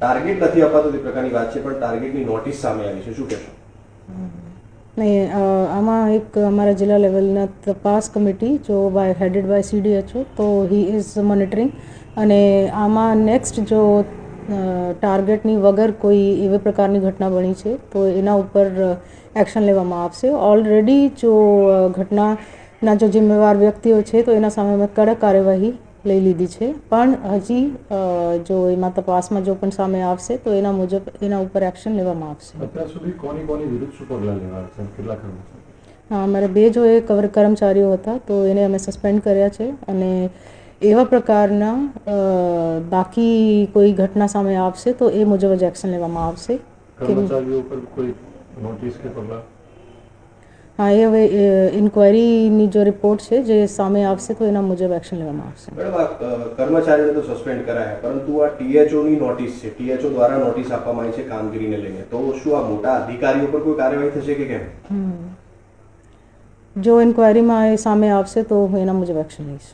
Target નથી અપાતો તે પ્રકારની વાત છે, પણ ટાર્ગેટની નોટિસ સામે આવી છે, શું કહેશો? નહીં, આમાં એક અમારા જિલ્લા લેવલના તપાસ કમિટી જો હેડેડ બાય CDHO, તો હી ઇઝ મોનિટરિંગ, અને આમાં નેક્સ્ટ જો ટાર્ગેટની વગર કોઈ એવી પ્રકારની ઘટના બની છે તો એના ઉપર એક્શન લેવામાં આવશે. ઓલરેડી જો ઘટનાના જો જિમ્મેવાર વ્યક્તિઓ છે તો એના સામે અમે કડક કાર્યવાહી લઈ લીધી છે, પણ હજી જો એમાં તપાસમાં જો પણ સામે આવશે તો એના મુજબ એના ઉપર એક્શન લેવામાં આવશે. અત્યાર સુધી કોની વિરુદ્ધ શું પગલાં લેવાયા છે, કેટલા કર્મચારીઓ? હા, અમારા 2 જો એ કર્મચારીઓ હતા તો એને અમે સસ્પેન્ડ કર્યા છે, અને એવા પ્રકારના બાકી કોઈ ઘટના સામે આવશે તો એ મુજબ જ એક્શન લેવામાં આવશે. કર્મચારીઓ પર કોઈ નોટિસ કે પગલાં? હા, એ હવે ઇન્ક્વાયરીની જો રિપોર્ટ છે જે સામે આવશે તો એના મુજબ એક્શન લેવામાં આવશે. મેડમ, આ કર્મચારીઓને તો સસ્પેન્ડ કરાયા, પરંતુ આ THOની નોટિસ છે, THO દ્વારા નોટિસ આપવામાં આવી છે કામગીરીને લઈને, તો શું આ મોટા અધિકારીઓ પર કોઈ કાર્યવાહી થશે કે કેમ? જો ઇન્ક્વાયરીમાં એ સામે આવશે તો હું એના મુજબ એક્શન લઈશ.